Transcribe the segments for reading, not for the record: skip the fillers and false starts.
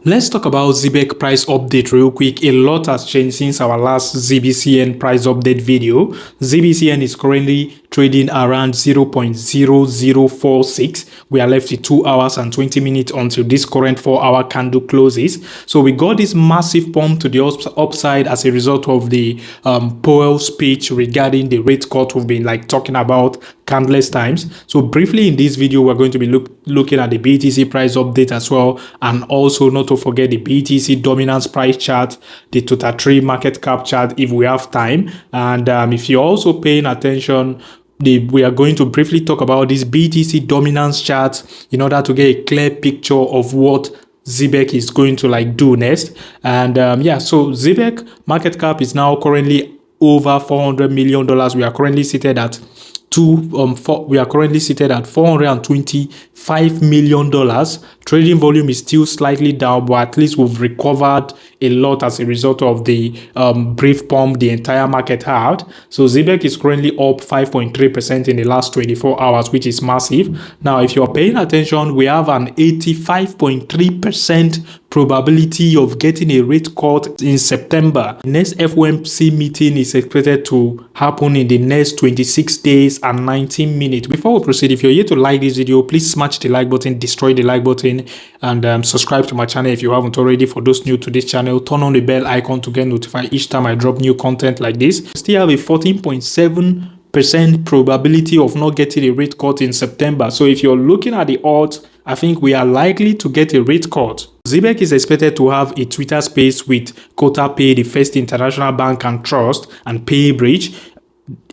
Let's talk about Zebec price update real quick. A lot has changed since our last ZBCN price update video. ZBCN is currently trading around 0.0046. We are left with 2 hours and 20 minutes until this current 4-hour candle closes. So we got this massive pump to the upside as a result of the Powell speech regarding the rate cut we've been talking about countless times. So briefly in this video, we're going to be looking at the BTC price update as well, and also not to forget the BTC dominance price chart, the total tree market cap chart if we have time. And if you're also paying attention, we are going to briefly talk about this BTC dominance chart in order to get a clear picture of what Zebec is going to do next. And so Zebec market cap is now currently over $400 million. We are currently seated at $425 million. Trading volume is still slightly down, but at least we've recovered a lot as a result of the brief pump the entire market had. So Zebec is currently up 5.3% in the last 24 hours, which is massive. Now, if you're paying attention, we have an 85.3% probability of getting a rate cut in September. The next FOMC meeting is expected to happen in the next 26 days and 19 minutes. Before we proceed, if you're here to like this video, please smash the like button, destroy the like button, and subscribe to my channel if you haven't already. For those new to this channel, turn on the bell icon to get notified each time I drop new content like this. Still have a 14.7% probability of not getting a rate cut in September. So if you're looking at the odds, I think we are likely to get a rate cut. Zebec is expected to have a Twitter space with QuotaPay, the First International Bank and Trust, and PayBridge.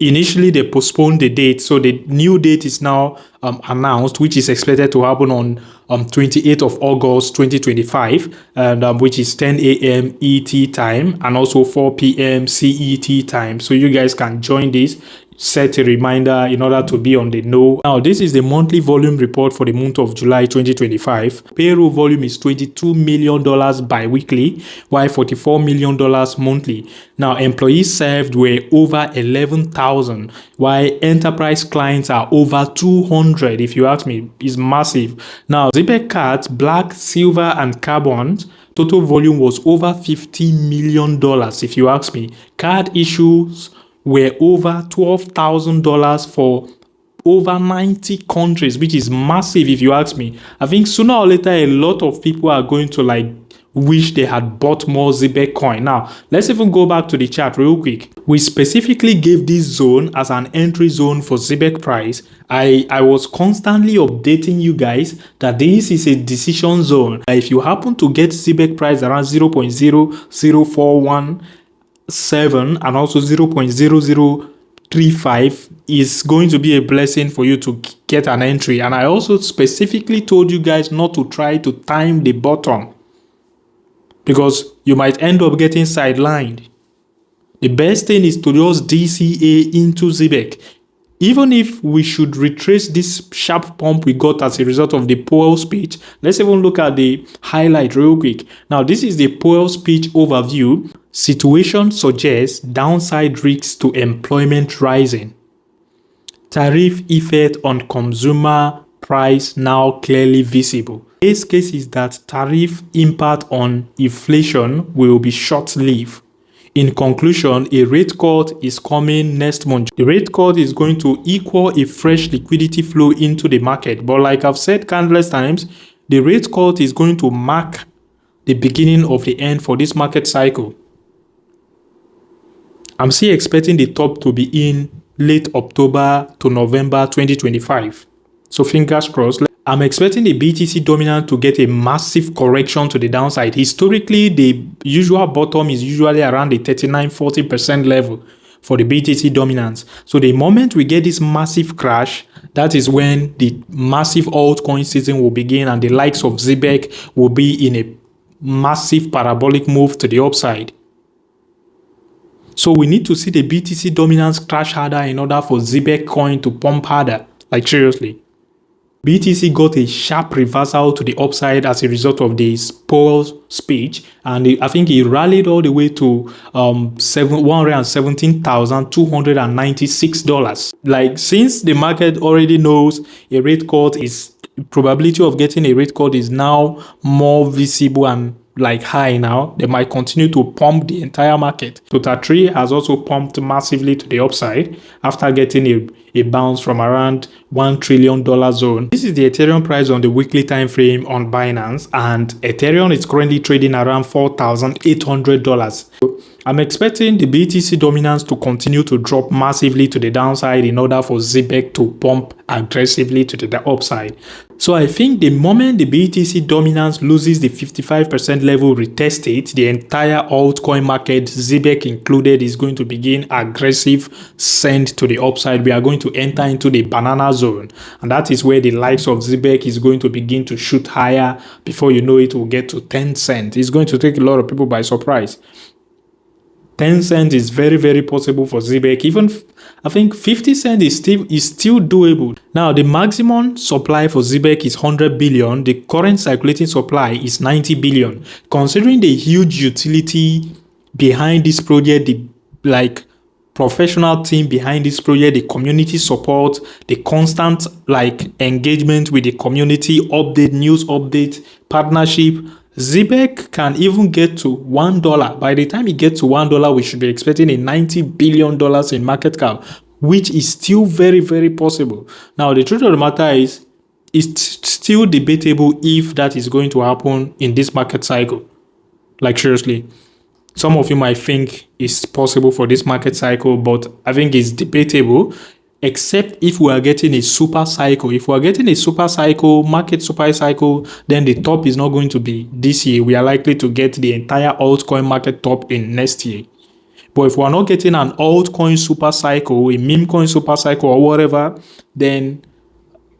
Initially, they postponed the date, so the new date is now announced, which is expected to happen on 28th of August 2025, and which is 10 a.m. ET time and also 4 p.m. CET time. So you guys can join this. Set a reminder in order to be on the know. Now, this is the monthly volume report for the month of July 2025. Payroll volume is $22 million bi-weekly, while $44 million monthly. Now, employees served were over 11,000, while enterprise clients are over 200. If you ask me, it's massive. Now, Zebec cards, black, silver, and carbon, total volume was over $50 million. If you ask me, card issues were over $12,000 for over 90 countries, which is massive if you ask me. I think sooner or later, a lot of people are going to wish they had bought more Zebec coin. Now, let's even go back to the chart real quick. We specifically gave this zone as an entry zone for Zebec price. I was constantly updating you guys that this is a decision zone. If you happen to get Zebec price around 0.00417 and also 0.0035 is going to be a blessing for you to get an entry. And I also specifically told you guys not to try to time the bottom because you might end up getting sidelined. The best thing is to just DCA into Zebec. Even if we should retrace this sharp pump we got as a result of the Powell speech, let's even look at the highlight real quick. Now, this is the Powell speech overview. Situation suggests downside risks to employment rising. Tariff effect on consumer price now clearly visible. Base case is that tariff impact on inflation will be short-lived. In conclusion, a rate cut is coming next month. The rate cut is going to equal a fresh liquidity flow into the market. But like I've said countless times, the rate cut is going to mark the beginning of the end for this market cycle. I'm still expecting the top to be in late October to November 2025. So fingers crossed. I'm expecting the BTC dominant to get a massive correction to the downside. Historically, the usual bottom is usually around the 39-40% level for the BTC dominance. So the moment we get this massive crash, that is when the massive altcoin season will begin and the likes of Zebec will be in a massive parabolic move to the upside. So we need to see the BTC dominance crash harder in order for Zebec coin to pump harder. Seriously. BTC got a sharp reversal to the upside as a result of this Powell's speech, and I think he rallied all the way to $117,296. Like, since the market already knows a rate cut is probability of getting a rate cut is now more visible and like high now, they might continue to pump the entire market. Tota3 has also pumped massively to the upside after getting a bounce from around $1 trillion zone. This is the Ethereum price on the weekly time frame on Binance, and Ethereum is currently trading around $4,800. So I'm expecting the BTC dominance to continue to drop massively to the downside in order for Zebec to pump aggressively to the upside. So I think the moment the BTC dominance loses the 55% level retested, the entire altcoin market, Zebec included, is going to begin aggressive send to the upside. We are going to enter into the banana zone, and that is where the likes of Zebec is going to begin to shoot higher. Before you know it, will get to 10 cents. It's going to take a lot of people by surprise. 10 cents is very, very possible for Zebec. Even I think 50 cents is still doable. Now, the maximum supply for Zebec is 100 billion. The current circulating supply is 90 billion. Considering the huge utility behind this project, the professional team behind this project, the community support, the constant engagement with the community, update, news update, partnership, Zebec can even get to $1. By the time it gets to $1, we should be expecting a $90 billion in market cap, which is still very, very possible. Now, the truth of the matter is, it's still debatable if that is going to happen in this market cycle. Like, seriously. Some of you might think it's possible for this market cycle, but I think it's debatable, except if we are getting a super cycle. If we are getting a super cycle, market super cycle, then the top is not going to be this year. We are likely to get the entire altcoin market top in next year. But if we are not getting an altcoin super cycle, a meme coin super cycle or whatever, then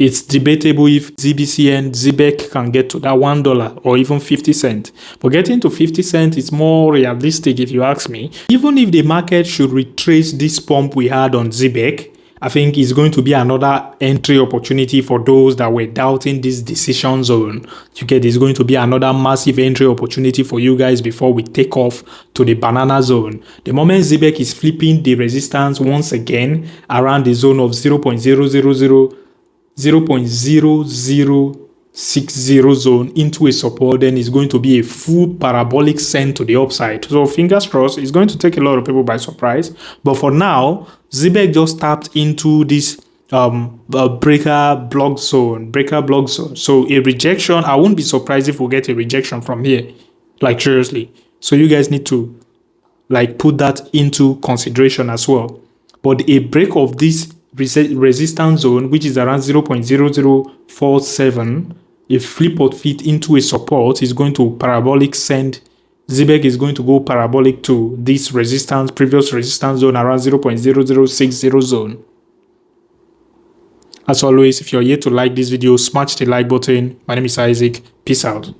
it's debatable if Zebec can get to that $1 or even 50 cents. But getting to 50 cents is more realistic if you ask me. Even if the market should retrace this pump we had on Zebec, I think it's going to be another entry opportunity for those that were doubting this decision zone. You get, it's going to be another massive entry opportunity for you guys before we take off to the banana zone. The moment Zebec is flipping the resistance once again around the zone of 0.0060 zone into a support, then it's going to be a full parabolic send to the upside. So fingers crossed, it's going to take a lot of people by surprise. But for now, Zebec just tapped into this breaker block zone. So a rejection, I won't be surprised if we get a rejection from here. Like, seriously. So you guys need to put that into consideration as well. But a break of this resistance zone, which is around 0.0047, a flip or fit into a support, is going to parabolic send. Zebec is going to go parabolic to this previous resistance zone around 0.0060 zone. As always, if you're yet to like this video, smash the like button. My name is Isaac. Peace out.